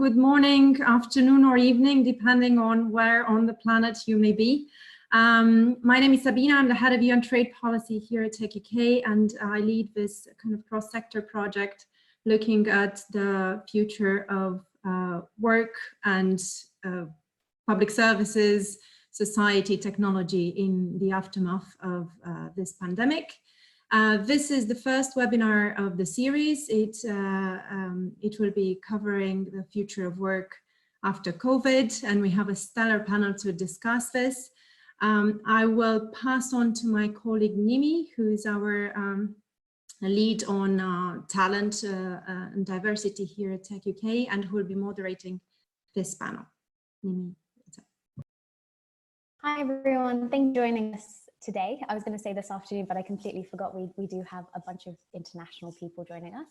good morning, afternoon, or evening, depending on where on the planet you may be. My name is Sabina. I'm the head of UN Trade Policy here at techUK, and I lead this kind of cross-sector project looking at the future of work and public services, society, technology in the aftermath of this pandemic. This is the first webinar of the series. It will be covering the future of work after COVID, and we have a stellar panel to discuss this. I will pass on to my colleague Nimi, who is our lead on talent and diversity here at techUK, and who will be moderating this panel. Nimi. Hi everyone, thanks for joining us today. I was going to say this afternoon, but I completely forgot we do have a bunch of international people joining us.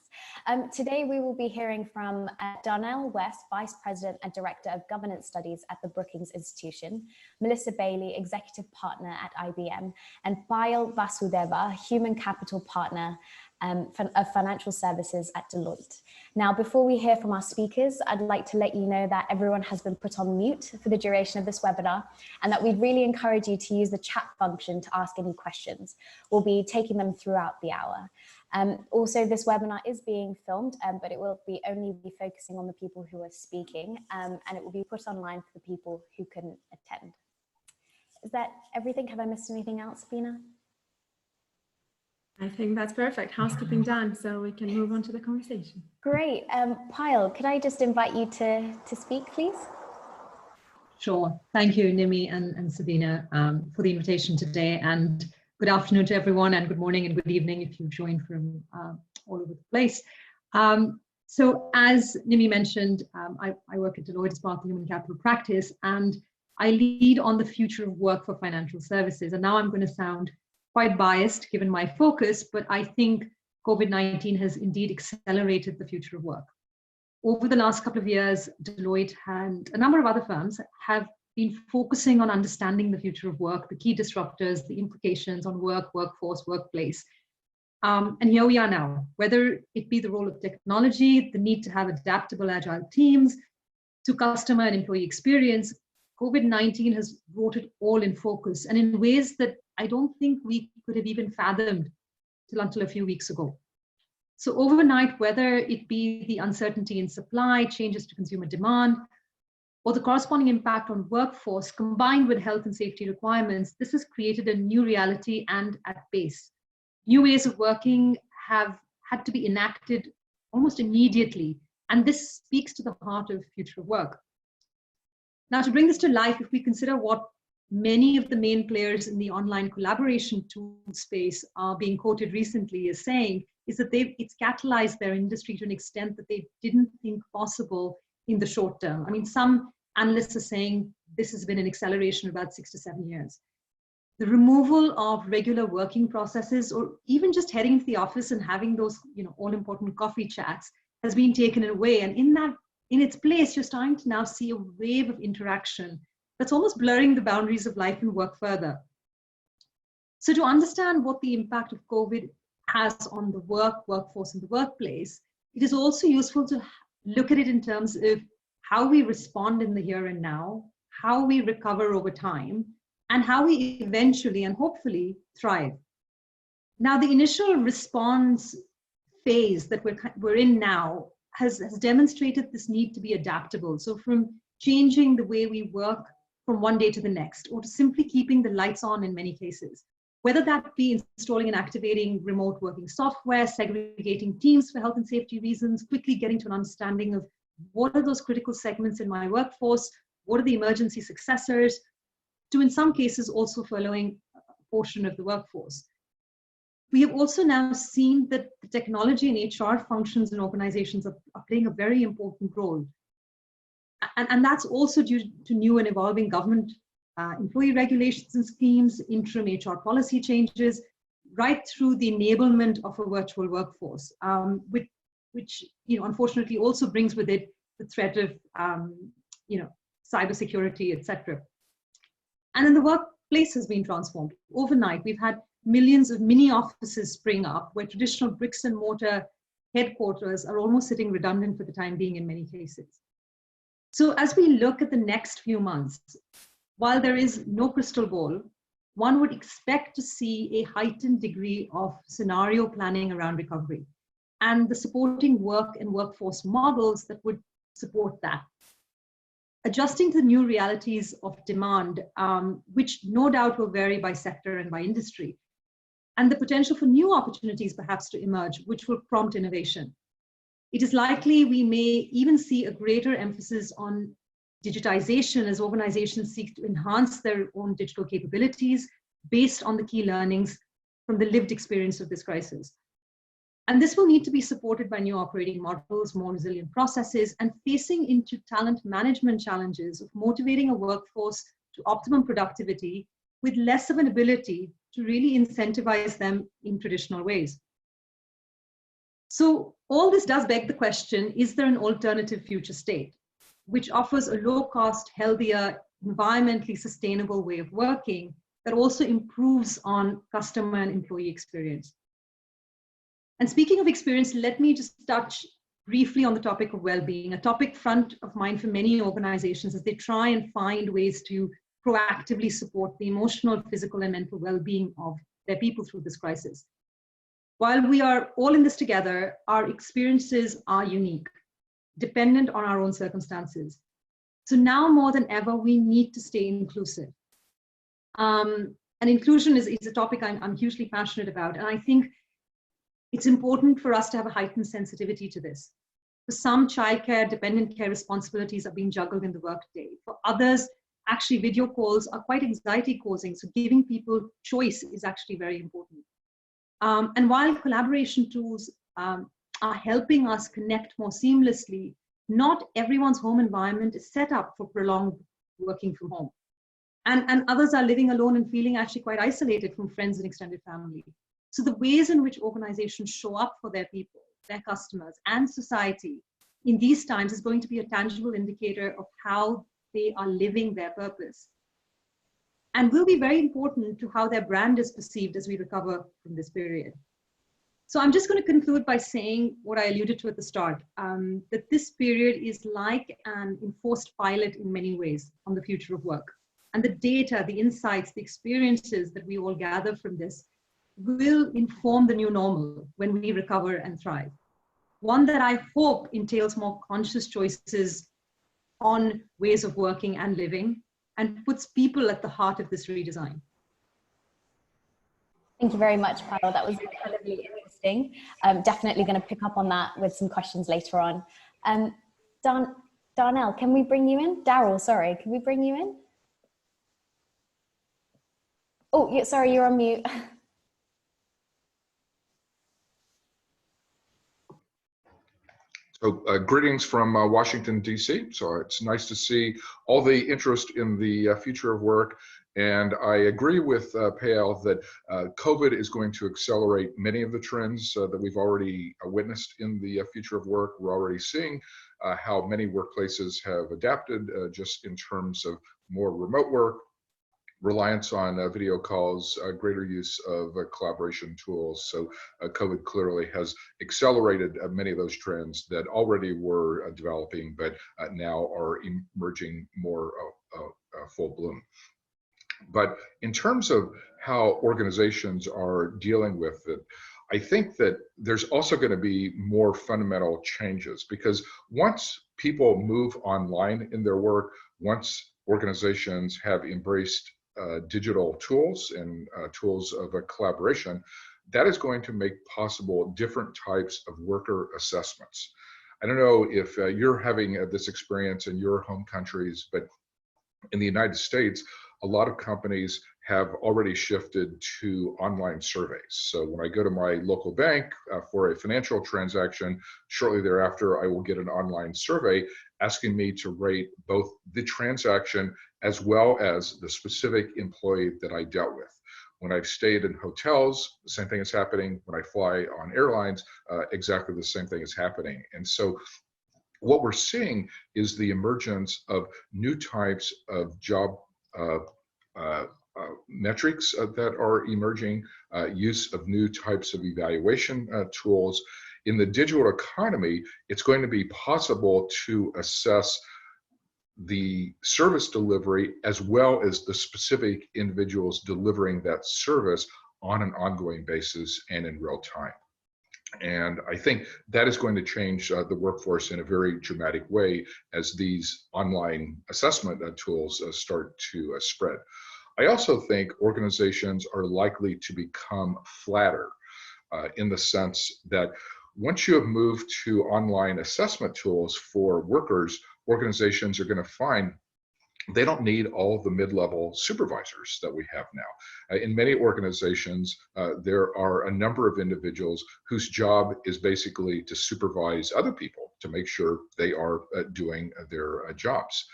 Today we will be hearing from Darnell West, Vice President and Director of Governance Studies at the Brookings Institution, Melissa Bailey, Executive Partner at IBM, and Payal Vasudeva, Human Capital Partner of Financial Services at Deloitte. Now, before we hear from our speakers, I'd like to let you know that everyone has been put on mute for the duration of this webinar, and that we'd really encourage you to use the chat function to ask any questions. We'll be taking them throughout the hour. Also, this webinar is being filmed, but it will only be focusing on the people who are speaking, and it will be put online for the people who couldn't attend. Is that everything? Have I missed anything else, Bina? I think that's perfect. Housekeeping done, so we can move on to the conversation. Great. Payal, could I just invite you to speak, please? Sure. Thank you, Nimi and Sabina, for the invitation today. And good afternoon to everyone, and good morning and good evening if you've joined from all over the place. So as Nimi mentioned, I work at Deloitte as part of the Human Capital Practice, and I lead on the future of work for financial services. And now I'm going to sound quite biased given my focus, but I think COVID-19 has indeed accelerated the future of work. Over the last couple of years, Deloitte and a number of other firms have been focusing on understanding the future of work, the key disruptors, the implications on work, workforce, workplace. And here we are now, whether it be the role of technology, the need to have adaptable, agile teams, to customer and employee experience, COVID-19 has brought it all in focus, and in ways that I don't think we could have even fathomed until a few weeks ago. So overnight, whether it be the uncertainty in supply, changes to consumer demand, or the corresponding impact on workforce combined with health and safety requirements, this has created a new reality and at pace. New ways of working have had to be enacted almost immediately, and this speaks to the heart of future of work. Now, to bring this to life, if we consider what many of the main players in the online collaboration tool space are being quoted recently as saying, is that it's catalyzed their industry to an extent that they didn't think possible in the short term. I mean, some analysts are saying this has been an acceleration of about 6 to 7 years. The removal of regular working processes, or even just heading to the office and having those, all-important coffee chats, has been taken away. And in its place, you're starting to now see a wave of interaction that's almost blurring the boundaries of life and work further. So to understand what the impact of COVID has on the workforce and the workplace, it is also useful to look at it in terms of how we respond in the here and now, how we recover over time, and how we eventually and hopefully thrive. Now, the initial response phase that we're in now has demonstrated this need to be adaptable. So from changing the way we work from one day to the next, or to simply keeping the lights on in many cases, whether that be installing and activating remote working software, segregating teams for health and safety reasons, quickly getting to an understanding of what are those critical segments in my workforce, what are the emergency successors, to in some cases also furloughing a portion of the workforce. We have also now seen that the technology and HR functions in organizations are playing a very important role. And that's also due to new and evolving government employee regulations and schemes, interim HR policy changes, right through the enablement of a virtual workforce, which unfortunately also brings with it the threat of cybersecurity, etc. And then the workplace has been transformed. Overnight, we've had millions of mini offices spring up where traditional bricks and mortar headquarters are almost sitting redundant for the time being in many cases. So as we look at the next few months, while there is no crystal ball, one would expect to see a heightened degree of scenario planning around recovery and the supporting work and workforce models that would support that. Adjusting to the new realities of demand, which no doubt will vary by sector and by industry, and the potential for new opportunities perhaps to emerge, which will prompt innovation. It is likely we may even see a greater emphasis on digitization as organizations seek to enhance their own digital capabilities based on the key learnings from the lived experience of this crisis. And this will need to be supported by new operating models, more resilient processes, and facing into talent management challenges of motivating a workforce to optimum productivity with less of an ability to really incentivize them in traditional ways. So all this does beg the question, is there an alternative future state which offers a low-cost, healthier, environmentally sustainable way of working that also improves on customer and employee experience? And speaking of experience, let me just touch briefly on the topic of well-being, a topic front of mind for many organizations as they try and find ways to proactively support the emotional, physical, and mental well-being of their people through this crisis. While we are all in this together, our experiences are unique, dependent on our own circumstances. So now more than ever, we need to stay inclusive. And inclusion is a topic I'm hugely passionate about. And I think it's important for us to have a heightened sensitivity to this. For some, childcare, dependent care responsibilities are being juggled in the workday. For others, actually video calls are quite anxiety causing. So giving people choice is actually very important. And while collaboration tools are helping us connect more seamlessly, not everyone's home environment is set up for prolonged working from home. And others are living alone and feeling actually quite isolated from friends and extended family. So the ways in which organizations show up for their people, their customers, and society in these times is going to be a tangible indicator of how they are living their purpose. And will be very important to how their brand is perceived as we recover from this period. So I'm just going to conclude by saying what I alluded to at the start, that this period is like an enforced pilot in many ways on the future of work. And the data, the insights, the experiences that we all gather from this will inform the new normal when we recover and thrive. One that I hope entails more conscious choices on ways of working and living and puts people at the heart of this redesign. Thank you very much, Payal. That was incredibly interesting. I'm definitely going to pick up on that with some questions later on. Darnell, can we bring you in? Daryl, sorry, can we bring you in? Oh, yeah, sorry, you're on mute. So greetings from Washington, D.C. So it's nice to see all the interest in the future of work. And I agree with Payal that COVID is going to accelerate many of the trends that we've already witnessed in the future of work. We're already seeing how many workplaces have adapted just in terms of more remote work, reliance on video calls, greater use of collaboration tools. So COVID clearly has accelerated many of those trends that already were developing, but now are emerging more full bloom. But in terms of how organizations are dealing with it, I think that there's also going to be more fundamental changes, because once people move online in their work, once organizations have embraced digital tools and tools of collaboration, that is going to make possible different types of worker assessments. I don't know if you're having this experience in your home countries, but in the United States, a lot of companies have already shifted to online surveys. So when I go to my local bank for a financial transaction, shortly thereafter, I will get an online survey asking me to rate both the transaction as well as the specific employee that I dealt with. When I've stayed in hotels, the same thing is happening. When I fly on airlines, exactly the same thing is happening. And so what we're seeing is the emergence of new types of job metrics that are emerging, use of new types of evaluation tools. In the digital economy, it's going to be possible to assess the service delivery as well as the specific individuals delivering that service on an ongoing basis and in real time. And I think that is going to change the workforce in a very dramatic way as these online assessment tools start to spread. I also think organizations are likely to become flatter in the sense that once you have moved to online assessment tools for workers, organizations are going to find they don't need all of the mid-level supervisors that we have now. In many organizations, there are a number of individuals whose job is basically to supervise other people to make sure they are doing their jobs.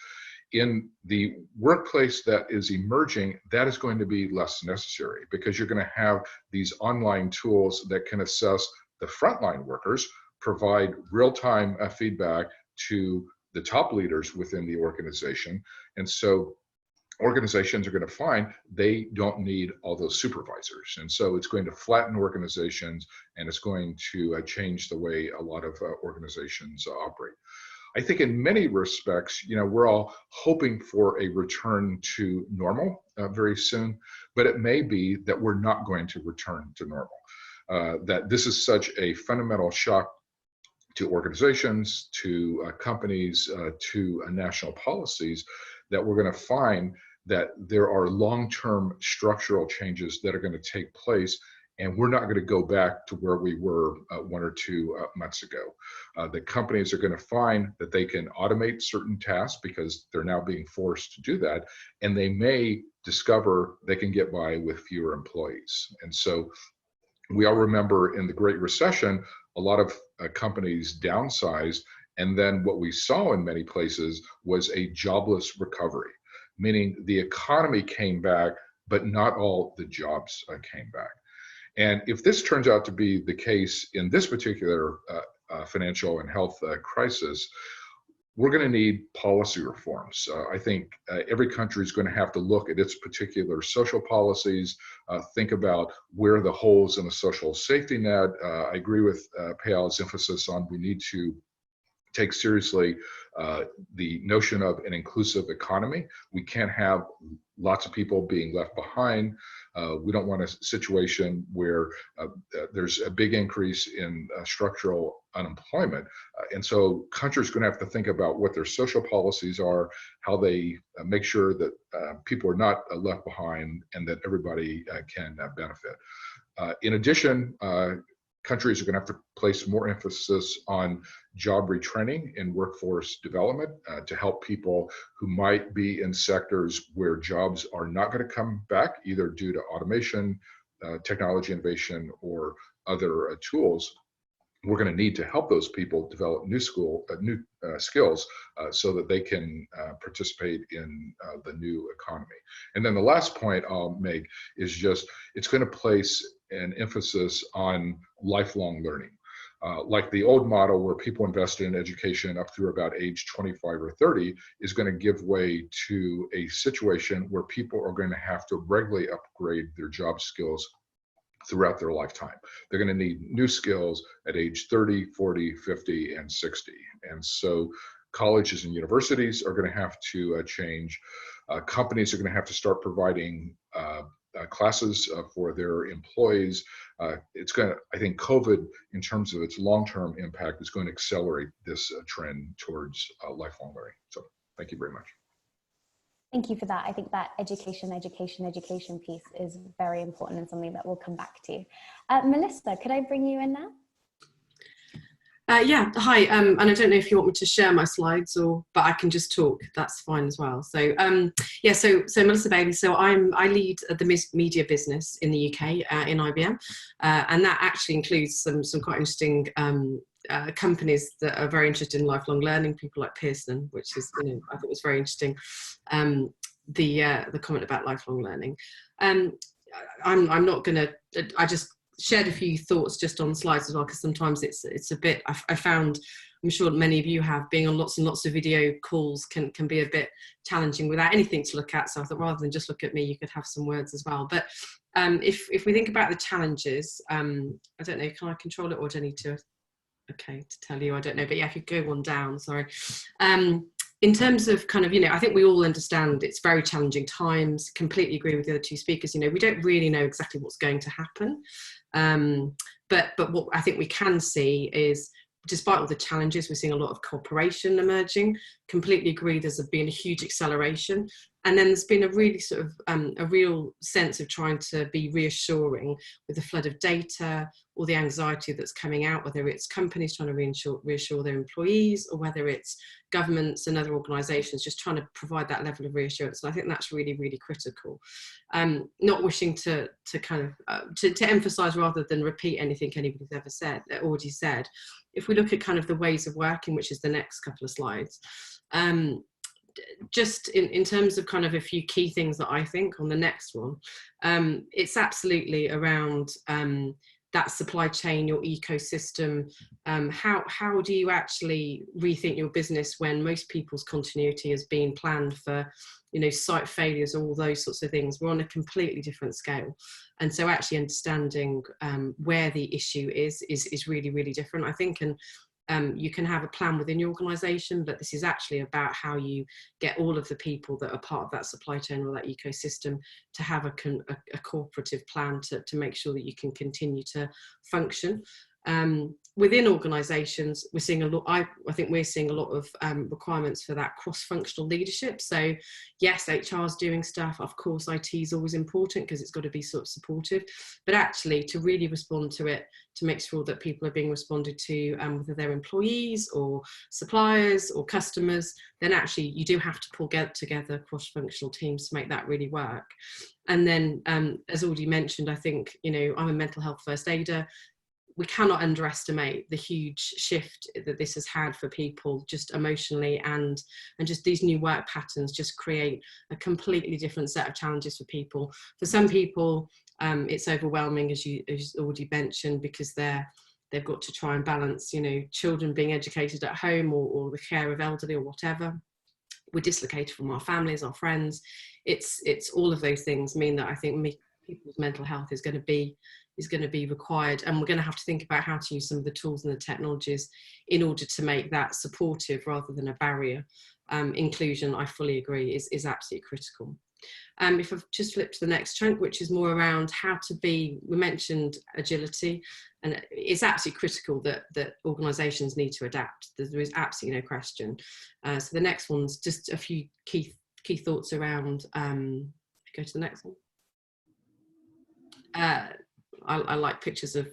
In the workplace that is emerging, that is going to be less necessary because you're going to have these online tools that can assess the frontline workers, provide real-time feedback to the top leaders within the organization. And so organizations are going to find they don't need all those supervisors. And so it's going to flatten organizations, and it's going to change the way a lot of organizations operate. I think in many respects, we're all hoping for a return to normal very soon, but it may be that we're not going to return to normal, that this is such a fundamental shock to organizations, to companies, to national policies, that we're going to find that there are long-term structural changes that are going to take place, and we're not going to go back to where we were 1 or 2 months ago. The companies are going to find that they can automate certain tasks because they're now being forced to do that, and they may discover they can get by with fewer employees. And so we all remember in the Great Recession, a lot of companies downsized, and then what we saw in many places was a jobless recovery, meaning the economy came back, but not all the jobs came back. And if this turns out to be the case in this particular financial and health crisis, we're going to need policy reforms. I think every country is going to have to look at its particular social policies, think about where the holes in the social safety net. I agree with Payal's emphasis on we need to take seriously the notion of an inclusive economy. We can't have lots of people being left behind. We don't want a situation where there's a big increase in structural unemployment. And so countries are going to have to think about what their social policies are, how they make sure that people are not left behind and that everybody can benefit. In addition, countries are going to have to place more emphasis on job retraining and workforce development to help people who might be in sectors where jobs are not going to come back, either due to automation, technology innovation, or other tools. We're going to need to help those people develop new skills so that they can participate in the new economy. And then the last point I'll make is just, it's going to place an emphasis on lifelong learning. Like the old model where people invested in education up through about age 25 or 30 is going to give way to a situation where people are going to have to regularly upgrade their job skills throughout their lifetime. They're going to need new skills at age 30, 40, 50, and 60. And so colleges and universities are going to have to change. Companies are going to have to start providing classes for their employees. It's going to, I think COVID, in terms of its long-term impact, is going to accelerate this trend towards lifelong learning. So thank you very much. Thank you for that. I think that education piece is very important and something that we'll come back to. Melissa, could I bring you in now? Yeah, hi, and I don't know if you want me to share my slides but I can just talk, that's fine as well. So yeah, so Melissa Bailey, so I lead the media business in the UK in IBM, and that actually includes some quite interesting companies that are very interested in lifelong learning, people like Pearson, which is, I thought was very interesting, the comment about lifelong learning. I'm not gonna, I just shared a few thoughts just on slides as well, because sometimes it's a bit, I found, I'm sure many of you have, being on lots and lots of video calls can be a bit challenging without anything to look at. So I thought rather than just look at me, you could have some words as well. But if we think about the challenges, I don't know, can I control it or do I need to, okay, to tell you, I don't know, but yeah, if you go one down, sorry. in terms of kind of, I think we all understand it's very challenging times. Completely agree with the other two speakers. We don't really know exactly what's going to happen. But what I think we can see is, despite all the challenges, we're seeing a lot of cooperation emerging. Completely agree, there's been a huge acceleration. And then there's been a really sort of a real sense of trying to be reassuring with the flood of data, or the anxiety that's coming out, whether it's companies trying to reassure their employees, or whether it's governments and other organisations just trying to provide that level of reassurance. And I think that's really, really critical. Not wishing to kind of to emphasise rather than repeat anything anybody's ever said, already said. If we look at kind of the ways of working, which is the next couple of slides, just in terms of kind of a few key things that I think on the next one, it's absolutely around that supply chain, your ecosystem. How do you actually rethink your business when most people's continuity has been planned for, site failures, all those sorts of things? We're on a completely different scale. And so actually understanding where the issue is really, really different, I think. And you can have a plan within your organisation, but this is actually about how you get all of the people that are part of that supply chain or that ecosystem to have a cooperative plan to make sure that you can continue to function. Within organisations, we're seeing a lot. I think we're seeing a lot of requirements for that cross-functional leadership. So, yes, HR is doing stuff. Of course, IT is always important because it's got to be sort of supportive. But actually, to really respond to it, to make sure that people are being responded to, whether they're employees or suppliers or customers, then actually you do have to pull together cross-functional teams to make that really work. And then, as already mentioned, I think I'm a mental health first aider. We cannot underestimate the huge shift that this has had for people, just emotionally, and just these new work patterns just create a completely different set of challenges for people. For some people, it's overwhelming, as you already mentioned, because they've got to try and balance, children being educated at home or the care of elderly or whatever. We're dislocated from our families, our friends. It's all of those things mean that I think people's mental health is going to be required, and we're going to have to think about how to use some of the tools and the technologies in order to make that supportive rather than a barrier. Inclusion, I fully agree, is absolutely critical. If I've just flipped to the next chunk, which is more around how to be, we mentioned agility, and it's absolutely critical that organisations need to adapt. There is absolutely no question. So the next one's just a few key thoughts around, if you go to the next one. I like pictures of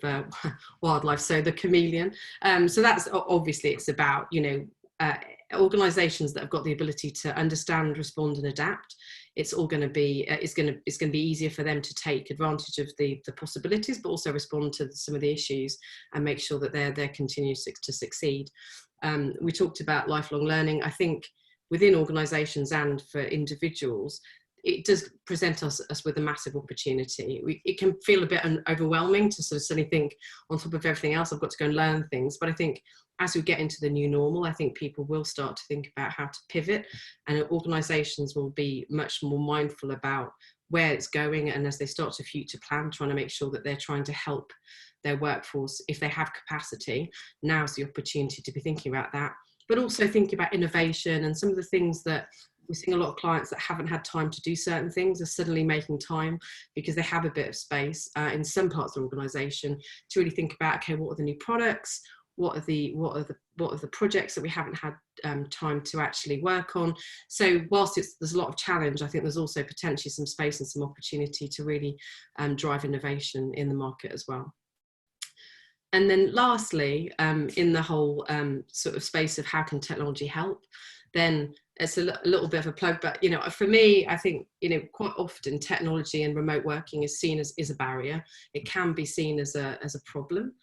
wildlife, so the chameleon. So that's obviously, it's about organisations that have got the ability to understand, respond, and adapt. It's all going to be it's going to be easier for them to take advantage of the possibilities, but also respond to some of the issues and make sure that they're continuing to succeed. We talked about lifelong learning. I think within organisations and for individuals, it does present us with a massive opportunity. It can feel a bit overwhelming to sort of suddenly think, on top of everything else, I've got to go and learn things. But I think as we get into the new normal, I think people will start to think about how to pivot, and organisations will be much more mindful about where it's going. And as they start to future plan, trying to make sure that they're trying to help their workforce, if they have capacity, now's the opportunity to be thinking about that. But also thinking about innovation and some of the things that we're seeing. A lot of clients that haven't had time to do certain things are suddenly making time because they have a bit of space in some parts of the organisation to really think about, okay, what are the new products? What are the projects that we haven't had time to actually work on? So whilst there's a lot of challenge, I think there's also potentially some space and some opportunity to really drive innovation in the market as well. And then lastly, in the whole sort of space of how can technology help, then it's a little bit of a plug, but for me, I think quite often technology and remote working is seen as a barrier. It can be seen as a problem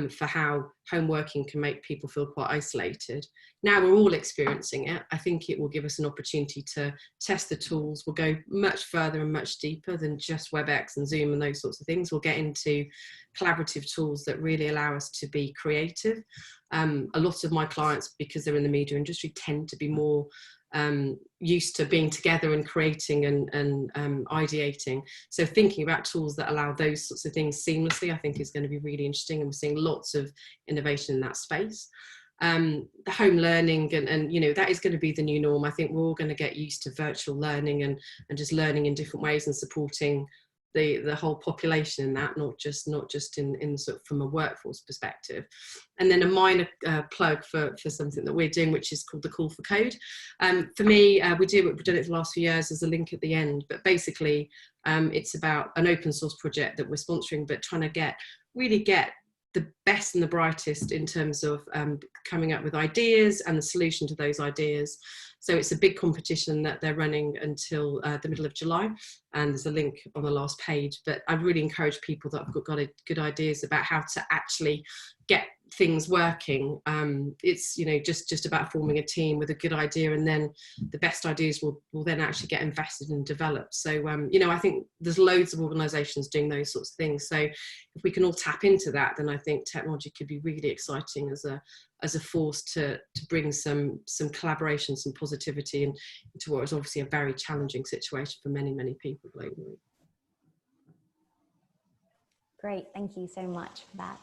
for how home working can make people feel quite isolated. Now we're all experiencing it. I think it will give us an opportunity to test the tools. We'll go much further and much deeper than just WebEx and Zoom and those sorts of things. We'll get into collaborative tools that really allow us to be creative. A lot of my clients, because they're in the media industry, tend to be more used to being together and creating and ideating. So thinking about tools that allow those sorts of things seamlessly, I think is going to be really interesting. And we're seeing lots of innovation in that space. the home learning and you know, that is going to be the new norm. I think we're all going to get used to virtual learning and just learning in different ways and supporting the whole population in that, not just in sort of from a workforce perspective. And then a minor plug for something that we're doing, which is called the Call for Code. For me, we've done it for the last few years. There's a link at the end, but basically it's about an open source project that we're sponsoring, but trying to really get the best and the brightest in terms of coming up with ideas and the solution to those ideas. So it's a big competition that they're running until the middle of July, and there's a link on the last page. But I'd really encourage people that have got good ideas about how to actually get things working. It's, you know, just about forming a team with a good idea, and then the best ideas will then actually get invested and developed. So you know, I think there's loads of organisations doing those sorts of things. So if we can all tap into that, then I think technology could be really exciting as a force to bring some collaboration, some positivity into what is obviously a very challenging situation for many people globally. Great, thank you so much for that.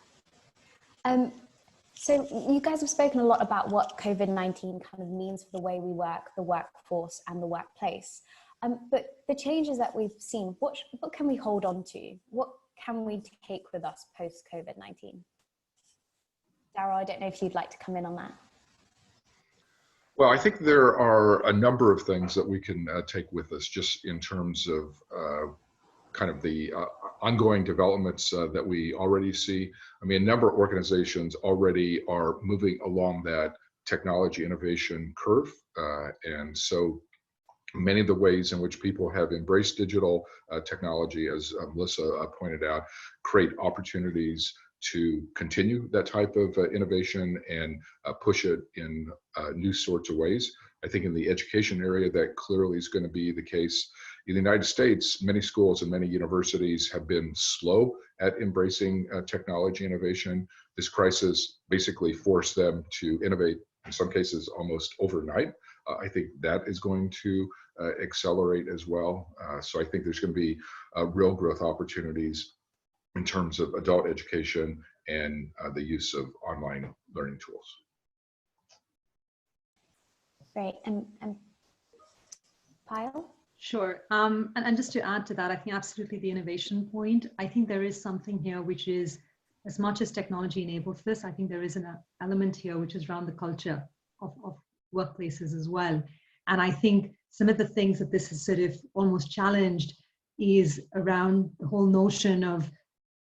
So you guys have spoken a lot about what COVID-19 kind of means for the way we work, the workforce and the workplace. But the changes that we've seen, what can we hold on to? What can we take with us post-COVID-19? Darryl, I don't know if you'd like to come in on that. Well, I think there are a number of things that we can take with us just in terms of kind of the ongoing developments that we already see. I mean, a number of organizations already are moving along that technology innovation curve. And so many of the ways in which people have embraced digital technology, as Melissa pointed out, create opportunities to continue that type of innovation and push it in new sorts of ways. I think in the education area, that clearly is going to be the case. In the United States, many schools and many universities have been slow at embracing technology innovation. This crisis basically forced them to innovate, in some cases almost overnight. I think that is going to accelerate as well. So I think there's going to be real growth opportunities in terms of adult education and the use of online learning tools. Great, and Payal? Sure, and just to add to that, I think absolutely the innovation point, I think there is something here which is, as much as technology enables this, I think there is an element here which is around the culture of workplaces as well. And I think some of the things that this has sort of almost challenged is around the whole notion of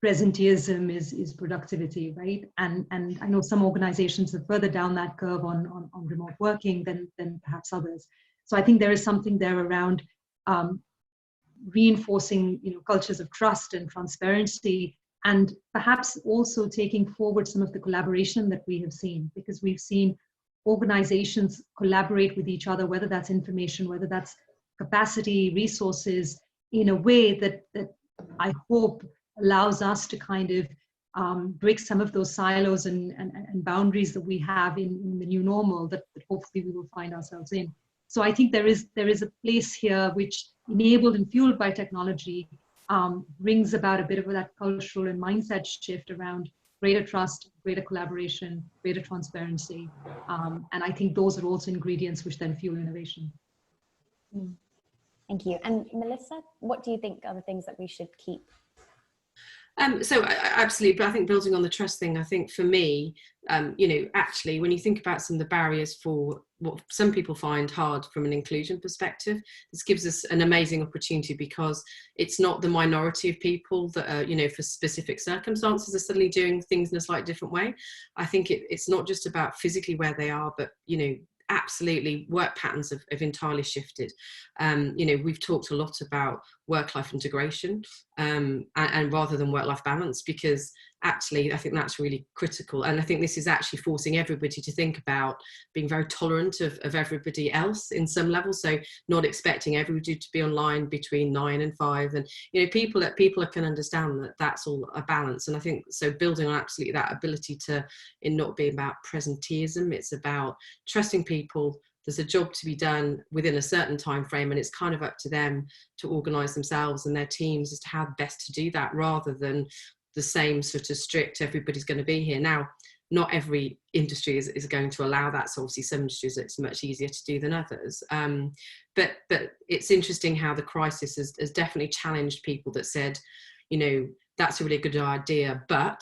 presenteeism is productivity, right? And I know some organizations are further down that curve on remote working than perhaps others. So I think there is something there around reinforcing, you know, cultures of trust and transparency, and perhaps also taking forward some of the collaboration that we have seen, because we've seen organizations collaborate with each other, whether that's information, whether that's capacity, resources, in a way that I hope allows us to kind of break some of those silos and boundaries that we have in the new normal that hopefully we will find ourselves in. So I think there is a place here which, enabled and fueled by technology, brings about a bit of that cultural and mindset shift around greater trust, greater collaboration, greater transparency. And I think those are also ingredients which then fuel innovation. Thank you. And Melissa, what do you think are the things that we should keep? So absolutely, but I think building on the trust thing, I think for me, you know, actually, when you think about some of the barriers for what some people find hard from an inclusion perspective, this gives us an amazing opportunity, because it's not the minority of people that are, you know, for specific circumstances are suddenly doing things in a slightly different way. I think it's not just about physically where they are, but, you know, absolutely work patterns have entirely shifted. You know, we've talked a lot about work-life integration and rather than work-life balance, because actually I think that's really critical. And I think this is actually forcing everybody to think about being very tolerant of everybody else in some level. So not expecting everybody to be online between 9 and 5, and, you know, people can understand that that's all a balance. And I think so building on absolutely that ability to, in not being about presenteeism, it's about trusting people. There's a job to be done within a certain time frame, and it's kind of up to them to organise themselves and their teams as to how best to do that, rather than the same sort of strict everybody's going to be here. Now, not every industry is going to allow that. So obviously some industries it's much easier to do than others. But it's interesting how the crisis has definitely challenged people that said, you know, that's a really good idea, but,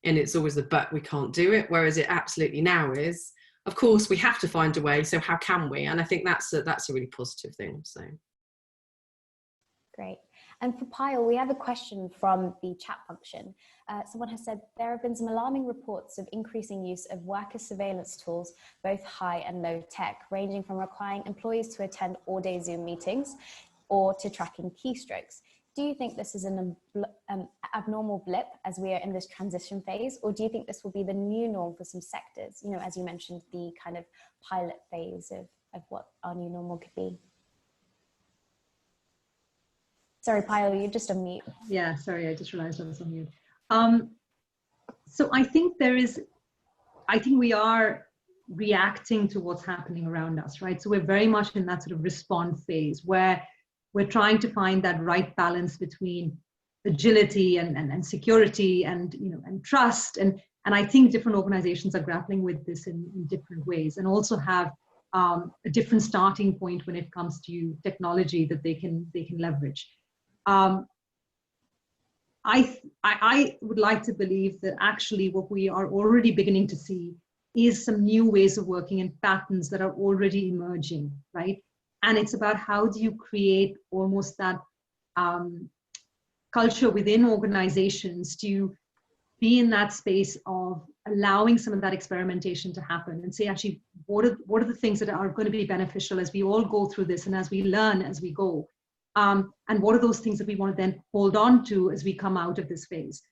and it's always the but, we can't do it. Whereas it absolutely now is, of course, we have to find a way. So how can we? And I think that's a really positive thing. So. Great. And for Payal, we have a question from the chat function. Someone has said, there have been some alarming reports of increasing use of worker surveillance tools, both high and low tech, ranging from requiring employees to attend all-day Zoom meetings or to tracking keystrokes. Do you think this is an abnormal blip as we are in this transition phase, or do you think this will be the new norm for some sectors? You know, as you mentioned, the kind of pilot phase of what our new normal could be. Sorry, Payal, you're just on mute. Yeah, sorry, I just realized I was on mute. So I think we are reacting to what's happening around us, right? So we're very much in that sort of response phase where we're trying to find that right balance between agility and security and, you know, and trust. And I think different organizations are grappling with this in different ways, and also have a different starting point when it comes to technology that they can leverage. I would like to believe that actually what we are already beginning to see is some new ways of working and patterns that are already emerging, right? And it's about how do you create almost that culture within organizations to be in that space of allowing some of that experimentation to happen, and say, actually, what are the things that are going to be beneficial as we all go through this and as we learn as we go. And what are those things that we want to then hold on to as we come out of this phase?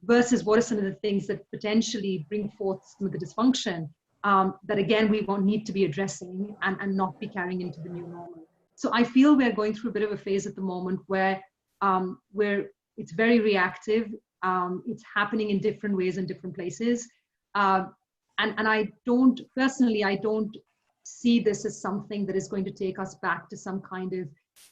Versus what are some of the things that potentially bring forth some of the dysfunction that, again, we won't need to be addressing and not be carrying into the new normal. So I feel we're going through a bit of a phase at the moment where it's very reactive. It's happening in different ways in different places. And I don't see this as something that is going to take us back to some kind of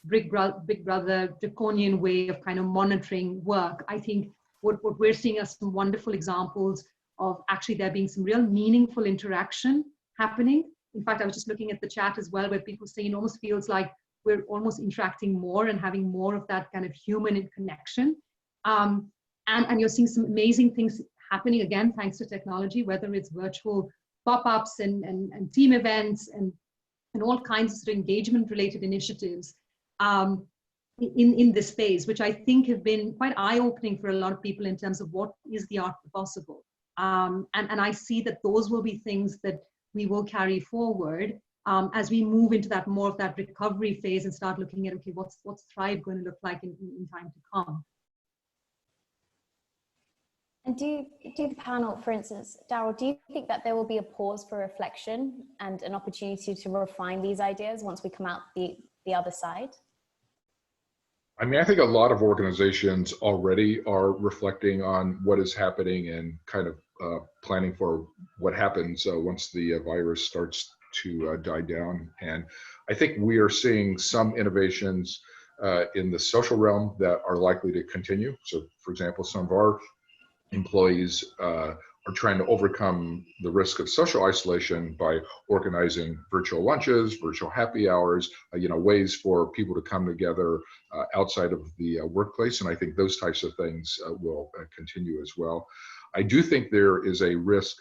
big brother draconian way of kind of monitoring work. I think what we're seeing are some wonderful examples of actually there being some real meaningful interaction happening. In fact, I was just looking at the chat as well, where people say it almost feels like we're almost interacting more and having more of that kind of human connection. And you're seeing some amazing things happening, again, thanks to technology, whether it's virtual pop-ups and team events and all kinds of sort of engagement-related initiatives in this space, which I think have been quite eye-opening for a lot of people in terms of what is the art of the possible. And I see that those will be things that we will carry forward as we move into that more of that recovery phase and start looking at, okay, what's Thrive going to look like in time to come. And do the panel, for instance, Daryl, do you think that there will be a pause for reflection and an opportunity to refine these ideas once we come out the other side? I mean, I think a lot of organizations already are reflecting on what is happening and kind of planning for what happens once the virus starts to die down. And I think we are seeing some innovations in the social realm that are likely to continue. So, for example, some of our employees are trying to overcome the risk of social isolation by organizing virtual lunches, virtual happy hours, ways for people to come together outside of the workplace. And I think those types of things will continue as well. I do think there is a risk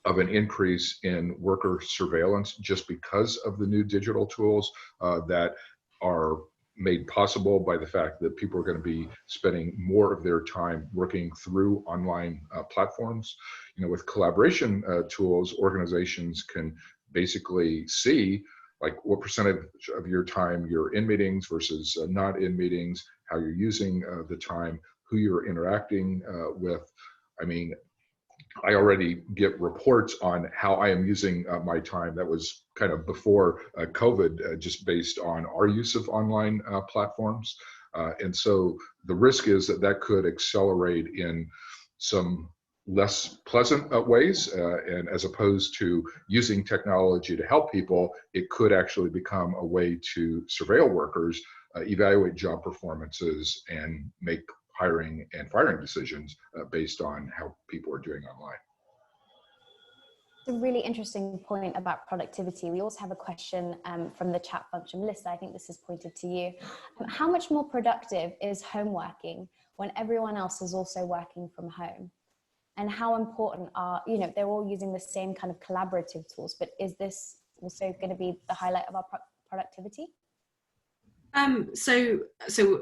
of an increase in worker surveillance just because of the new digital tools that are made possible by the fact that people are going to be spending more of their time working through online platforms. With collaboration tools, organizations can basically see like what percentage of your time you're in meetings versus not in meetings, how you're using the time, who you're interacting with. I mean, I already get reports on how I am using my time. That was kind of before COVID, just based on our use of online platforms. And so the risk is that could accelerate in some less pleasant ways. And as opposed to using technology to help people, it could actually become a way to surveil workers, evaluate job performances, and make hiring and firing decisions based on how people are doing online. a really interesting point about productivity. We also have a question from the chat function. Melissa, I think this is pointed to you. How much more productive is home working when everyone else is also working from home? And how important are, you know, they're all using the same kind of collaborative tools, but is this also going to be the highlight of our productivity? So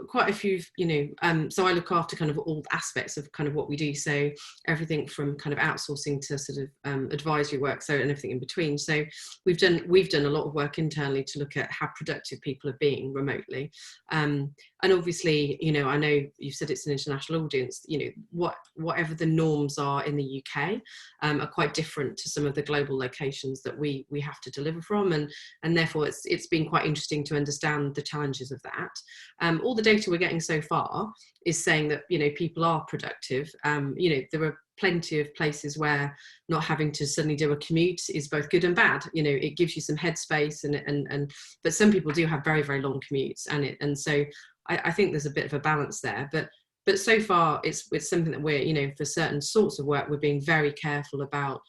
quite a few, so I look after kind of all aspects of kind of what we do. So everything from kind of outsourcing to sort of advisory work, so, and everything in between. So we've done a lot of work internally to look at how productive people are being remotely. And obviously, I know you've said it's an international audience, whatever the norms are in the UK are quite different to some of the global locations that we have to deliver from. And therefore it's been quite interesting to understand the challenges of that. All the data we're getting so far is saying that people are productive. There are plenty of places where not having to suddenly do a commute is both good and bad. It gives you some headspace, and but some people do have very, very long commutes, and so I think there's a bit of a balance there. But so far it's something that we're, for certain sorts of work, we're being very careful about,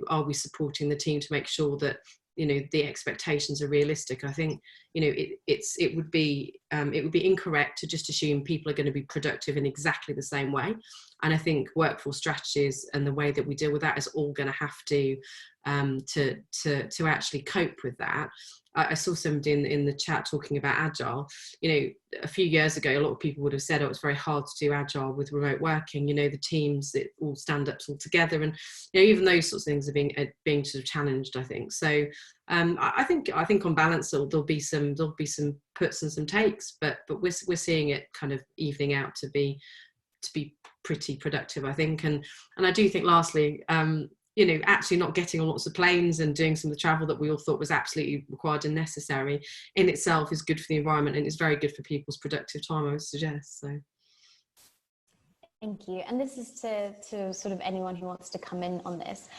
are we supporting the team to make sure that the expectations are realistic. I think it would be incorrect to just assume people are going to be productive in exactly the same way. And I think workforce strategies and the way that we deal with that is all going to have to actually cope with that. I saw somebody in the chat talking about agile. A few years ago, a lot of people would have said, it's very hard to do agile with remote working. The teams that all stand ups all together, and even those sorts of things are being sort of challenged, I think. So I think on balance there'll be some puts and some takes, but we're seeing it kind of evening out to be pretty productive, I think. And I do think, lastly, actually not getting on lots of planes and doing some of the travel that we all thought was absolutely required and necessary in itself is good for the environment, and it's very good for people's productive time, I would suggest. So thank you. And this is to sort of anyone who wants to come in on this.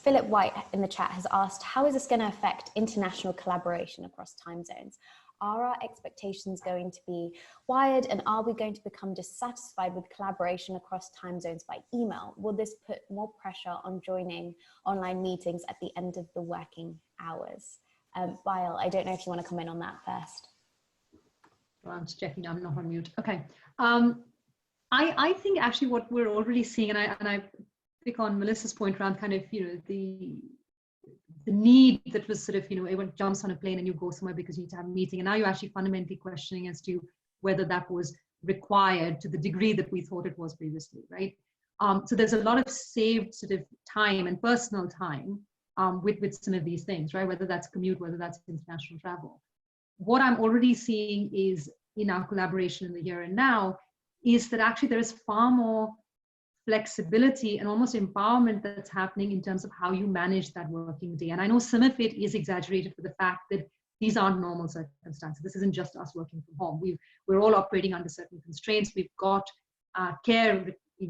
Philip White in the chat has asked, how is this going to affect international collaboration across time zones? Are our expectations going to be wired, and are we going to become dissatisfied with collaboration across time zones by email? Will this put more pressure on joining online meetings at the end of the working hours? Bail, I don't know if you want to comment on that first. Well, I'm just checking, I'm not on mute. Okay. I think actually what we're already seeing, and I pick on Melissa's point around kind of, the need that was sort of, everyone jumps on a plane and you go somewhere because you need to have a meeting. And now you're actually fundamentally questioning as to whether that was required to the degree that we thought it was previously, right? So there's a lot of saved sort of time and personal time with some of these things, right? Whether that's commute, whether that's international travel. What I'm already seeing is in our collaboration in the here and now is that actually there is far more flexibility and almost empowerment that's happening in terms of how you manage that working day. And I know some of it is exaggerated for the fact that these aren't normal circumstances. This isn't just us working from home. We're all operating under certain constraints. We've got care,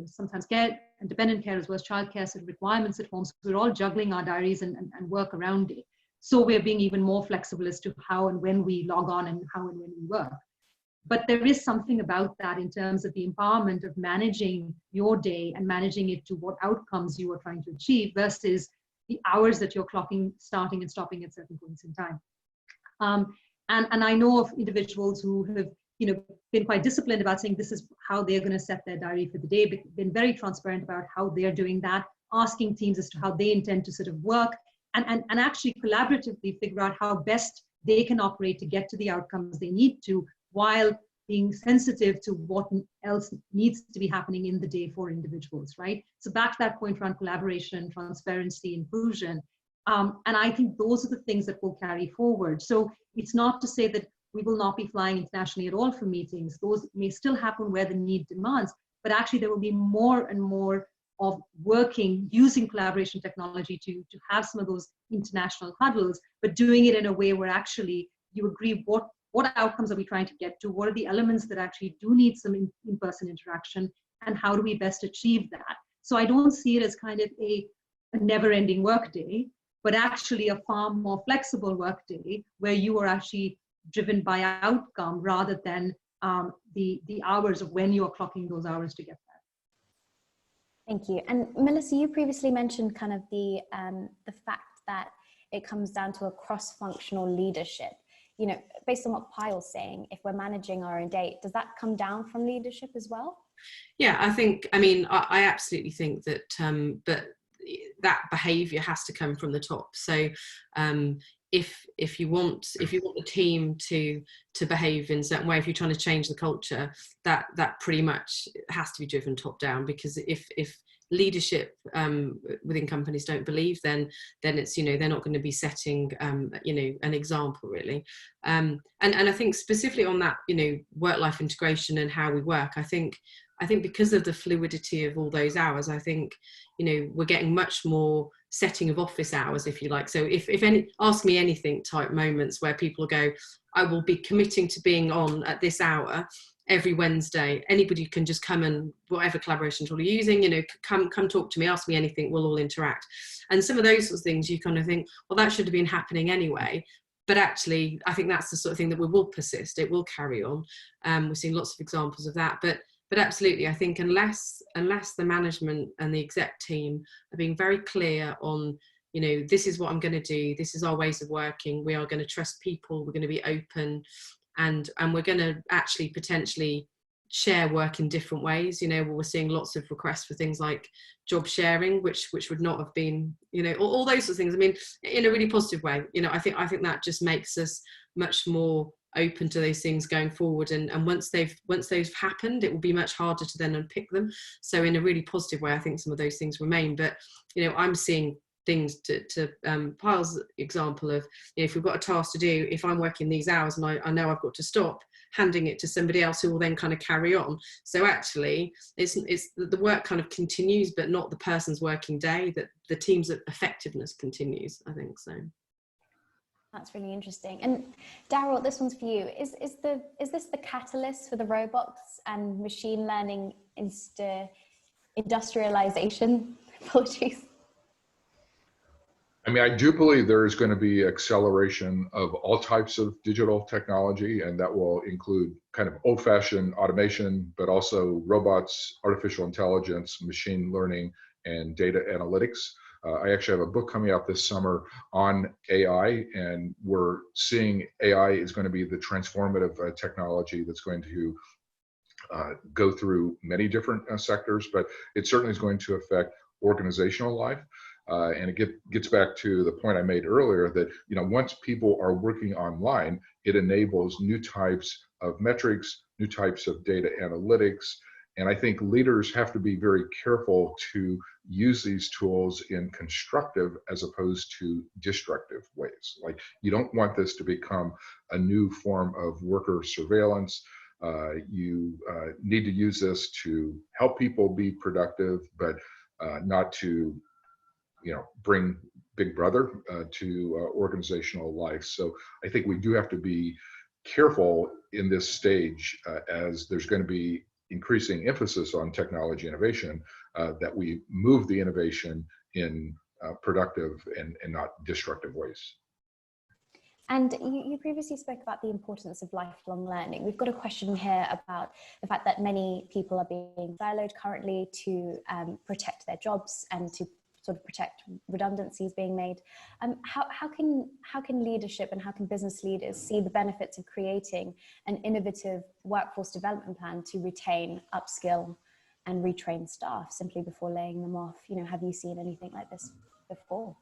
sometimes care and dependent care as well as childcare sort of requirements at home. So we're all juggling our diaries and work around it. So we're being even more flexible as to how and when we log on and how and when we work. But there is something about that in terms of the empowerment of managing your day and managing it to what outcomes you are trying to achieve versus the hours that you're clocking, starting and stopping at certain points in time. And I know of individuals who have, been quite disciplined about saying this is how they're going to set their diary for the day, but been very transparent about how they're doing that, asking teams as to how they intend to sort of work and actually collaboratively figure out how best they can operate to get to the outcomes they need to, while being sensitive to what else needs to be happening in the day for individuals, right? So back to that point around collaboration, transparency, inclusion. And I think those are the things that will carry forward. So it's not to say that we will not be flying internationally at all for meetings. Those may still happen where the need demands, but actually there will be more and more of working, using collaboration technology to have some of those international huddles, but doing it in a way where actually you agree what outcomes are we trying to get to? What are the elements that actually do need some in-person interaction? And how do we best achieve that? So I don't see it as kind of a never-ending workday, but actually a far more flexible workday where you are actually driven by outcome rather than the hours of when you're clocking those hours to get Thank you. And Melissa, you previously mentioned kind of the fact that it comes down to a cross-functional leadership. You know, based on what Pyle's saying, if we're managing our own date, does that come down from leadership as well? Yeah, I absolutely think that, but that behaviour has to come from the top. So if you want the team to behave in a certain way, if you're trying to change the culture, that pretty much has to be driven top down, because if leadership within companies don't believe, then it's, you know, they're not going to be setting you know, an example really. And I think specifically on that, you know, work-life integration and how we work, I think because of the fluidity of all those hours, I think, you know, we're getting much more setting of office hours, if you like. So if any ask me anything type moments where people go, I will be committing to being on at this hour every Wednesday. Anybody can just come, and whatever collaboration tool you're using, you know, come talk to me, ask me anything, we'll all interact. And some of those sorts of things you kind of think, well, that should have been happening anyway. But actually, I think that's the sort of thing that will persist. It will carry on. We're seeing lots of examples of that. But absolutely, I think unless the management and the exec team are being very clear on, you know, this is what I'm going to do, this is our ways of working, we are going to trust people, we're going to be open, and we're going to actually potentially share work in different ways. You know, we're seeing lots of requests for things like job sharing, which would not have been, you know, all those sort of things. I mean, in a really positive way. You know, I think that just makes us much more open to those things going forward, and once they've happened, it will be much harder to then unpick them. So in a really positive way, I think some of those things remain. But, you know, I'm seeing things to Pyle's example of, you know, if we've got a task to do, if I'm working these hours and I know I've got to stop, handing it to somebody else who will then kind of carry on. So actually it's the work kind of continues, but not the person's working day, that the team's effectiveness continues, I think. So that's really interesting. And Daryl, this one's for you. Is this the catalyst for the robots and machine learning industrialization? Apologies. I mean, I do believe there is going to be acceleration of all types of digital technology, and that will include kind of old-fashioned automation, but also robots, artificial intelligence, machine learning, and data analytics. I actually have a book coming out this summer on AI, and we're seeing AI is going to be the transformative technology that's going to go through many different sectors, but it certainly is going to affect organizational life. And it gets back to the point I made earlier that, you know, once people are working online, it enables new types of metrics, new types of data analytics. And I think leaders have to be very careful to use these tools in constructive as opposed to destructive ways. Like, you don't want this to become a new form of worker surveillance. You need to use this to help people be productive, but not to, you know, bring Big Brother to organizational life. So I think we do have to be careful in this stage as there's going to be increasing emphasis on technology innovation, that we move the innovation in productive and not destructive ways. And you previously spoke about the importance of lifelong learning. We've got a question here about the fact that many people are being siloed currently to protect their jobs and to sort of protect redundancies being made. How can leadership and how can business leaders see the benefits of creating an innovative workforce development plan to retain, upskill, and retrain staff simply before laying them off? You know, have you seen anything like this before?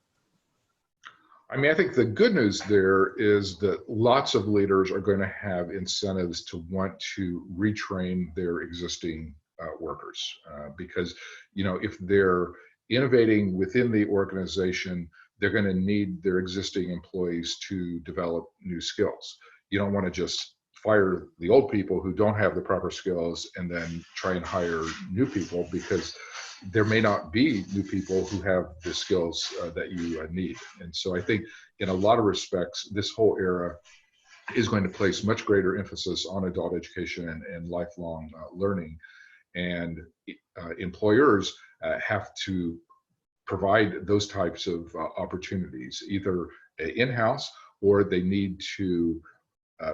I mean, I think the good news there is that lots of leaders are going to have incentives to want to retrain their existing workers, because, you know, if they're innovating within the organization, they're going to need their existing employees to develop new skills. You don't want to just fire the old people who don't have the proper skills and then try and hire new people, because there may not be new people who have the skills that you need. And so I think in a lot of respects, this whole era is going to place much greater emphasis on adult education and lifelong learning. And employers have to provide those types of opportunities, either in-house, or they need to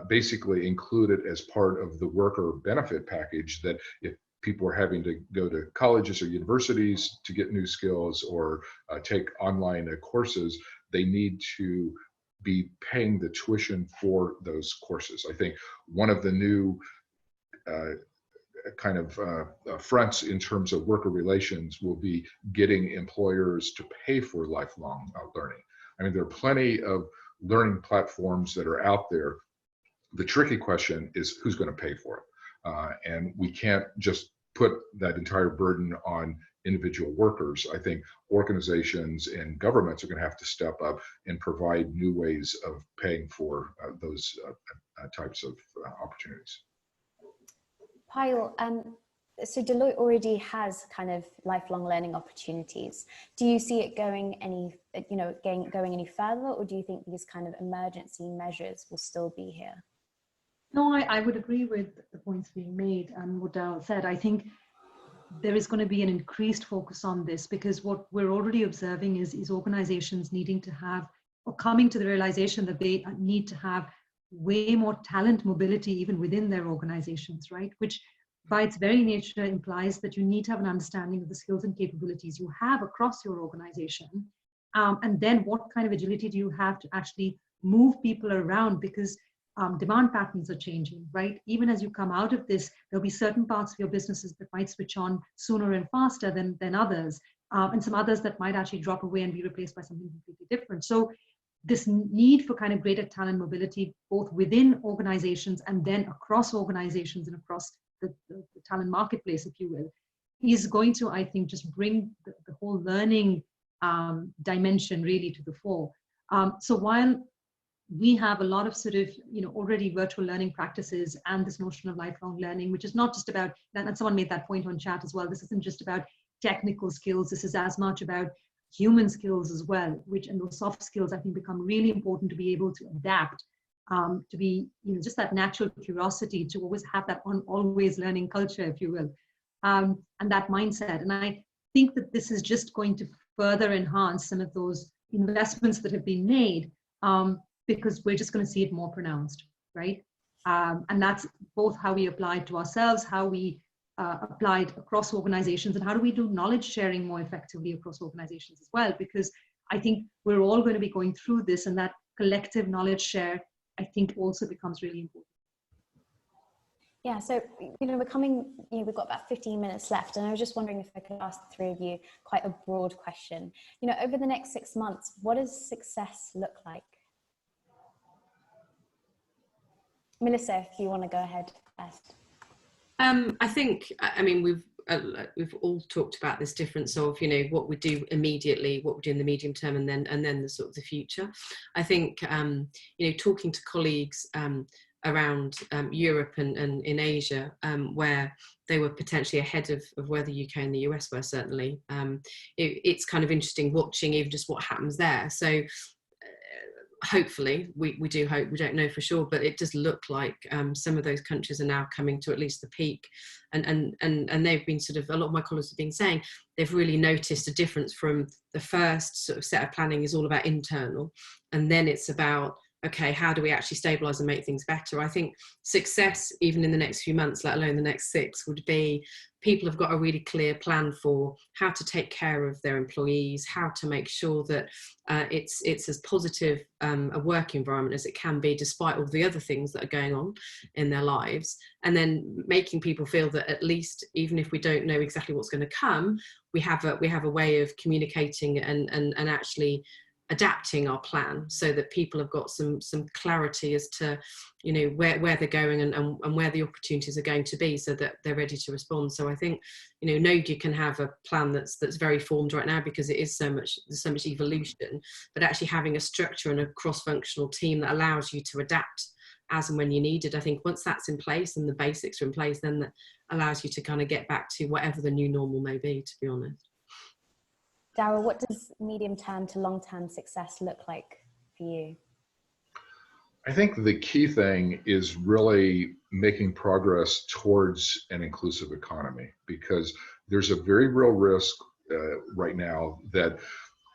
basically include it as part of the worker benefit package, that if people are having to go to colleges or universities to get new skills or take online courses, they need to be paying the tuition for those courses. I think one of the new fronts in terms of worker relations will be getting employers to pay for lifelong learning. I mean, there are plenty of learning platforms that are out there. The tricky question is who's going to pay for it? And we can't just put that entire burden on individual workers. I think organizations and governments are going to have to step up and provide new ways of paying for those types of opportunities. Payal, so Deloitte already has kind of lifelong learning opportunities. Do you see it going any further, or do you think these kind of emergency measures will still be here? No, I would agree with the points being made and what Darrell said. I think there is going to be an increased focus on this, because what we're already observing is organizations needing to have, or coming to the realization that they need to have way more talent mobility even within their organizations, right? Which by its very nature implies that you need to have an understanding of the skills and capabilities you have across your organization. And then what kind of agility do you have to actually move people around, because demand patterns are changing, right? Even as you come out of this, there'll be certain parts of your businesses that might switch on sooner and faster than others, and some others that might actually drop away and be replaced by something completely different. So this need for kind of greater talent mobility, both within organizations and then across organizations and across the talent marketplace, if you will, is going to, I think, just bring the whole learning dimension really to the fore. So while we have a lot of sort of, already virtual learning practices and this notion of lifelong learning, which is not just about, and someone made that point on chat as well, this isn't just about technical skills, this is as much about human skills as well, and those soft skills, I think, become really important to be able to adapt, to be, just that natural curiosity, to always have that always learning culture, if you will, and that mindset. And I think that this is just going to further enhance some of those investments that have been made, because we're just going to see it more pronounced, right? And that's both how we apply it to ourselves, how we apply it across organizations, and how do we do knowledge sharing more effectively across organizations as well, because I think we're all going to be going through this, and that collective knowledge share, I think, also becomes really important. Yeah, so, we've got about 15 minutes left, and I was just wondering if I could ask the three of you quite a broad question. Over the next 6 months, what does success look like? Melissa, if you want to go ahead first. I think, we've all talked about this difference of, what we do immediately, what we do in the medium term, and then the sort of the future. I think, talking to colleagues around Europe and in Asia, where they were potentially ahead of where the UK and the US were, certainly, it's kind of interesting watching even just what happens there. So hopefully, we do hope, we don't know for sure, but it does look like some of those countries are now coming to at least the peak, and they've been sort of, a lot of my colleagues have been saying they've really noticed a difference from the first sort of set of planning is all about internal, and then it's about, okay, how do we actually stabilize and make things better? I think success, even in the next few months, let alone the next 6, would be people have got a really clear plan for how to take care of their employees, how to make sure that it's as positive a work environment as it can be, despite all the other things that are going on in their lives. And then making people feel that at least, even if we don't know exactly what's going to come, we have a way of communicating and actually adapting our plan so that people have got some clarity as to where they're going and where the opportunities are going to be, so that they're ready to respond. So I think nobody can have a plan that's very formed right now, because it is there's so much evolution, but actually having a structure and a cross-functional team that allows you to adapt as and when you need it. I think once that's in place and the basics are in place, then that allows you to kind of get back to whatever the new normal may be, to be honest. Darrell, what does medium-term to long-term success look like for you? I think the key thing is really making progress towards an inclusive economy, because there's a very real risk right now that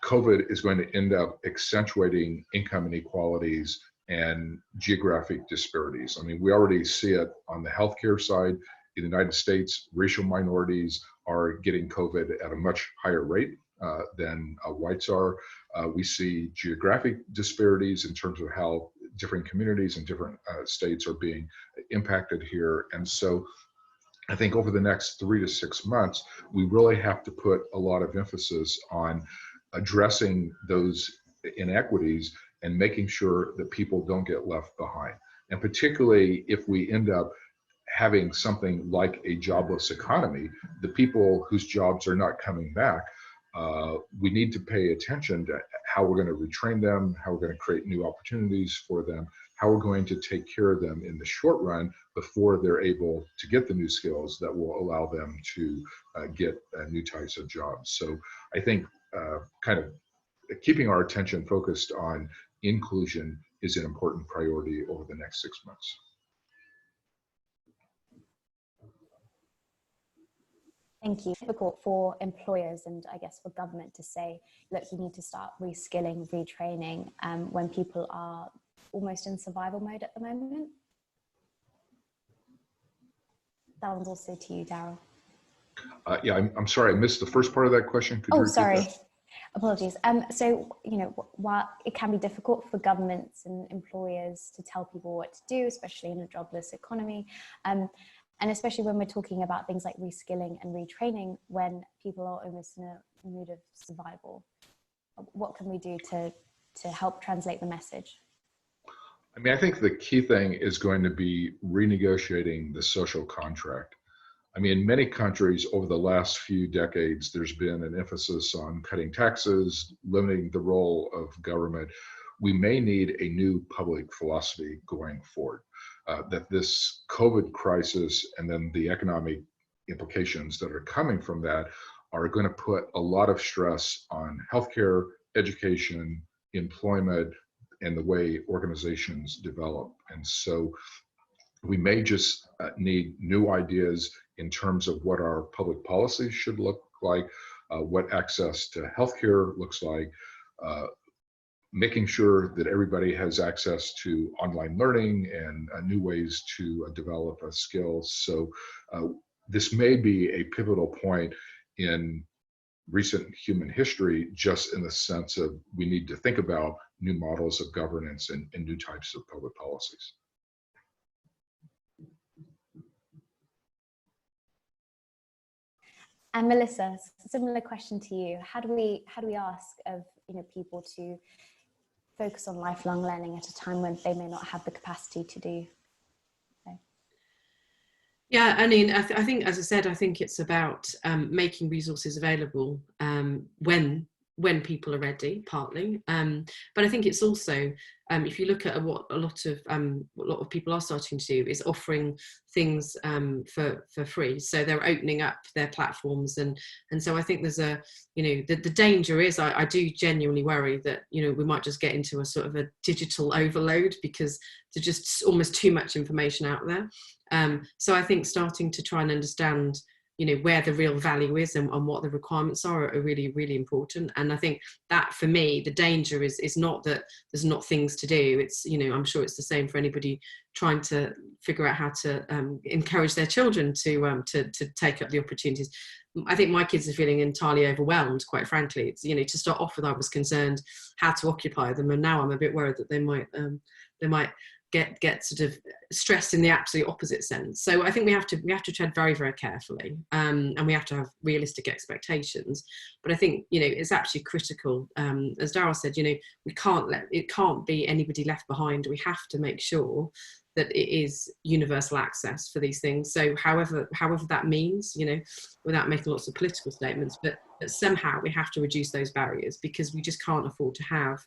COVID is going to end up accentuating income inequalities and geographic disparities. I mean, we already see it on the healthcare side In the United States, racial minorities are getting COVID at a much higher rate than whites are. We see geographic disparities in terms of how different communities and different states are being impacted here. And so I think over the next 3 to 6 months, we really have to put a lot of emphasis on addressing those inequities and making sure that people don't get left behind. And particularly if we end up having something like a jobless economy, the people whose jobs are not coming back, we need to pay attention to how we're going to retrain them, how we're going to create new opportunities for them, how we're going to take care of them in the short run before they're able to get the new skills that will allow them to get new types of jobs. So I think kind of keeping our attention focused on inclusion is an important priority over the next 6 months. Thank you. It's difficult for employers and I guess for government to say, look, you need to start reskilling, retraining when people are almost in survival mode at the moment. That one's also to you, Daryl. Yeah, I'm sorry, I missed the first part of that question. Could you repeat sorry. that? Apologies. So, you know, while it can be difficult for governments and employers to tell people what to do, especially in a jobless economy, and especially when we're talking about things like reskilling and retraining when people are almost in a mood of survival, what can we do to help translate the message? I mean, I think the key thing is going to be renegotiating the social contract. I mean, in many countries over the last few decades, there's been an emphasis on cutting taxes, limiting the role of government. We may need a new public philosophy going forward, that this COVID crisis and then the economic implications that are coming from that are going to put a lot of stress on healthcare, education, employment, and the way organizations develop. And so we may just need new ideas in terms of what our public policy should look like, what access to healthcare looks like, making sure that everybody has access to online learning and new ways to develop skills. So this may be a pivotal point in recent human history, just in the sense of we need to think about new models of governance and new types of public policies. And Melissa, similar question to you. How do we ask of people to focus on lifelong learning at a time when they may not have the capacity to do so? Yeah, I mean, I think, as I said, I think it's about making resources available when people are ready, partly. But I think it's also, if you look at what a lot of people are starting to do, is offering things for free. So they're opening up their platforms, and so I think there's the danger is I do genuinely worry that we might just get into a sort of a digital overload because there's just almost too much information out there. So I think starting to try and understand where the real value is and what the requirements are really, really important. And I think that for me, the danger is not that there's not things to do. It's, I'm sure it's the same for anybody trying to figure out how to encourage their children to take up the opportunities. I think my kids are feeling entirely overwhelmed, quite frankly. It's, to start off with, I was concerned how to occupy them. And now I'm a bit worried that they might get sort of stressed in the absolute opposite sense. So I think we have to tread very, very carefully, and we have to have realistic expectations. But I think it's actually critical, as Daryl said, it can't be anybody left behind. We have to make sure that it is universal access for these things. So however that means, without making lots of political statements, but somehow we have to reduce those barriers, because we just can't afford to have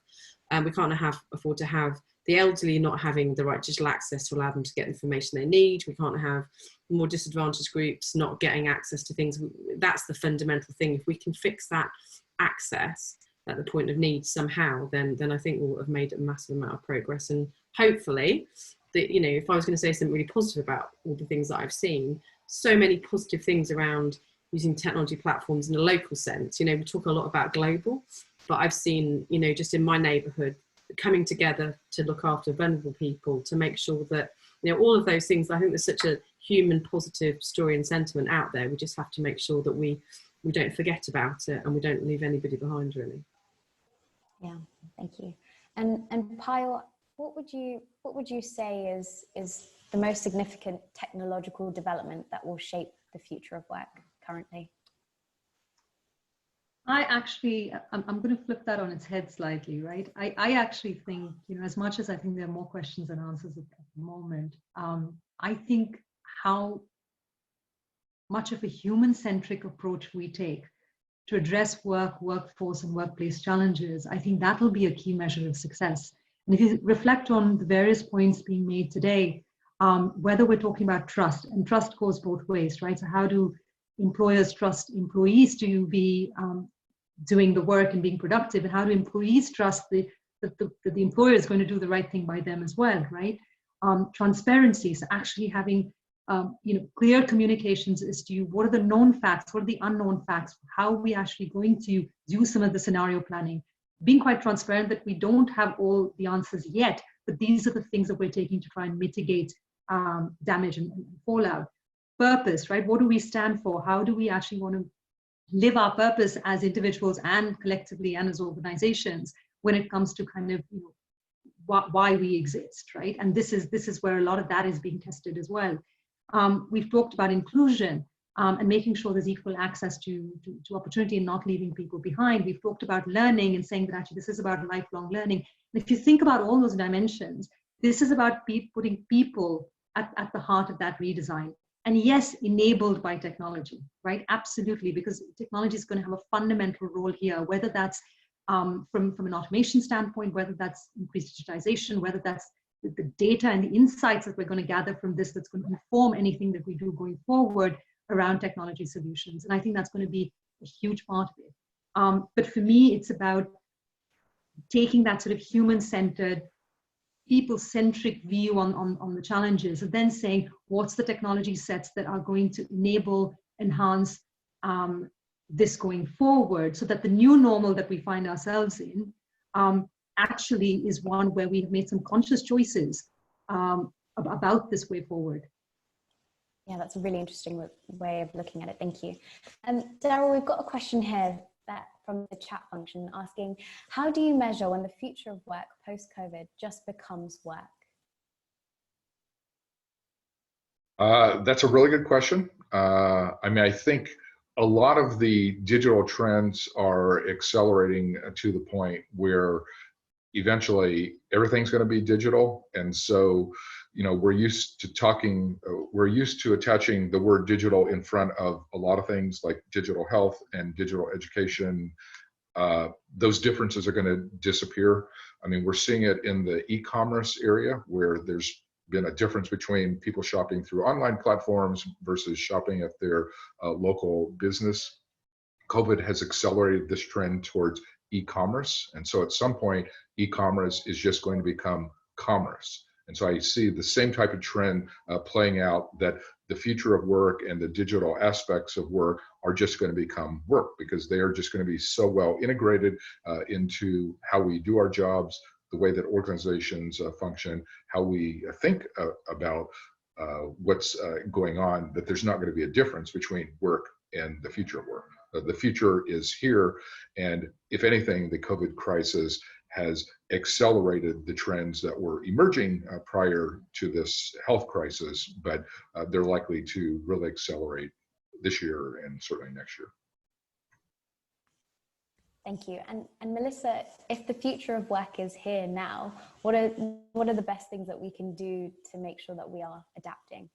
the elderly not having the right digital access to allow them to get information they need. We can't have more disadvantaged groups not getting access to things. That's the fundamental thing. If we can fix that access at the point of need somehow, then I think we'll have made a massive amount of progress. And hopefully, if I was going to say something really positive about all the things that I've seen, so many positive things around using technology platforms in a local sense. We talk a lot about global, but I've seen, just in my neighbourhood, coming together to look after vulnerable people, to make sure that you know, all of those things. I think there's such a human positive story and sentiment out there. We just have to make sure that we don't forget about it and we don't leave anybody behind, really. Yeah, thank you. And Payal, what would you say is the most significant technological development that will shape the future of work currently? I'm going to flip that on its head slightly, right? I actually think, you know, as much as I think there are more questions than answers at the moment, I think how much of a human-centric approach we take to address work, workforce, and workplace challenges, I think that will be a key measure of success. And if you reflect on the various points being made today, whether we're talking about trust, and trust goes both ways, right? So how do employers trust employees to be doing the work and being productive, and how do employees trust that the employer is going to do the right thing by them as well, right? Transparency, so actually having clear communications as to what are the known facts, what are the unknown facts, how are we actually going to do some of the scenario planning, being quite transparent that we don't have all the answers yet, but these are the things that we're taking to try and mitigate damage and fallout. Purpose, right? What do we stand for? How do we actually want to live our purpose as individuals and collectively and as organizations when it comes to kind of, you know, why we exist, right? And this is where a lot of that is being tested as well. We've talked about inclusion and making sure there's equal access to opportunity and not leaving people behind. We've talked about learning and saying that actually this is about lifelong learning. And if you think about all those dimensions, this is about putting people at the heart of that redesign. And yes, enabled by technology, right? Absolutely, because technology is going to have a fundamental role here, whether that's from an automation standpoint, whether that's increased digitization, whether that's the data and the insights that we're going to gather from this that's going to inform anything that we do going forward around technology solutions. And I think that's going to be a huge part of it. But for me, it's about taking that sort of human-centered, people-centric view on the challenges, and then saying, what's the technology sets that are going to enable, enhance this going forward, so that the new normal that we find ourselves in actually is one where we have made some conscious choices about this way forward. Yeah, that's a really interesting way of looking at it. Thank you. Daryl, we've got a question here from the chat function asking, how do you measure when the future of work post-COVID just becomes work? That's a really good question. I mean, I think a lot of the digital trends are accelerating to the point where eventually everything's going to be digital. And so, you know, we're used to attaching the word digital in front of a lot of things like digital health and digital education. Those differences are going to disappear. I mean, we're seeing it in the e-commerce area, where there's been a difference between people shopping through online platforms versus shopping at their local business. COVID has accelerated this trend towards e-commerce. And so at some point, e-commerce is just going to become commerce. And so I see the same type of trend playing out, that the future of work and the digital aspects of work are just going to become work, because they are just going to be so well integrated into how we do our jobs, the way that organizations function, how we think about what's going on, that there's not going to be a difference between work and the future of work. The future is here, and if anything, the COVID crisis has accelerated the trends that were emerging prior to this health crisis, but they're likely to really accelerate this year and certainly next year. Thank you. And Melissa, if the future of work is here now, what are the best things that we can do to make sure that we are adapting?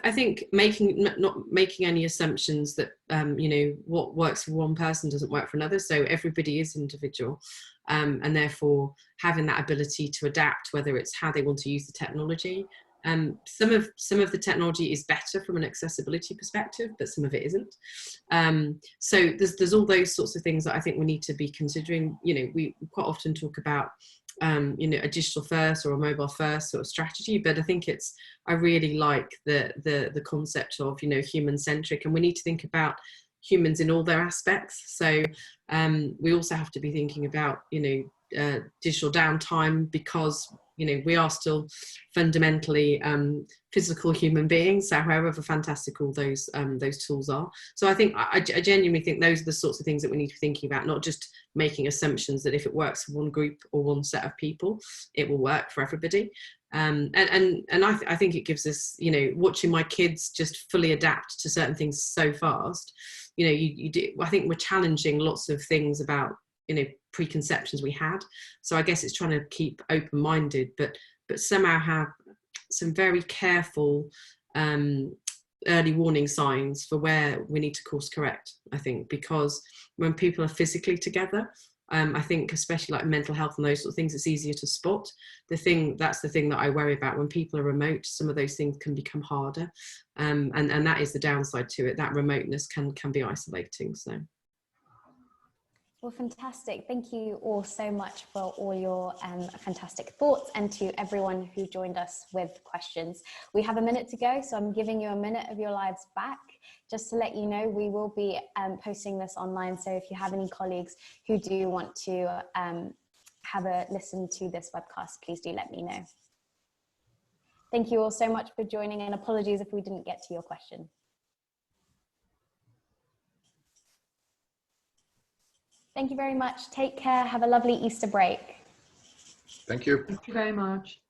I think not making any assumptions that you know, what works for one person doesn't work for another. So everybody is individual, and therefore having that ability to adapt, whether it's how they want to use the technology. Some of the technology is better from an accessibility perspective, but some of it isn't. So there's all those sorts of things that I think we need to be considering. You know, we quite often talk about you know, a digital first or a mobile first sort of strategy, but I think I really like the concept of, you know, human centric, and we need to think about humans in all their aspects. So we also have to be thinking about, you know, digital downtime, because You know, we are still fundamentally physical human beings, so however fantastical those tools are. So I think I genuinely think those are the sorts of things that we need to be thinking about, not just making assumptions that if it works for one group or one set of people, it will work for everybody. And I think it gives us, you know, watching my kids just fully adapt to certain things so fast. You know, you do. I think we're challenging lots of things about, you know, preconceptions we had. So I guess it's trying to keep open-minded, but somehow have some very careful early warning signs for where we need to course correct, I think, because when people are physically together, I think especially like mental health and those sort of things, it's easier to spot. That's the thing that I worry about. When people are remote, some of those things can become harder. And that is the downside to it. That remoteness can be isolating. So. Well, fantastic. Thank you all so much for all your fantastic thoughts, and to everyone who joined us with questions. We have a minute to go, so I'm giving you a minute of your lives back. Just to let you know, we will be posting this online, so if you have any colleagues who do want to have a listen to this webcast, please do let me know. Thank you all so much for joining, and apologies if we didn't get to your question. Thank you very much. Take care. Have a lovely Easter break. Thank you. Thank you very much.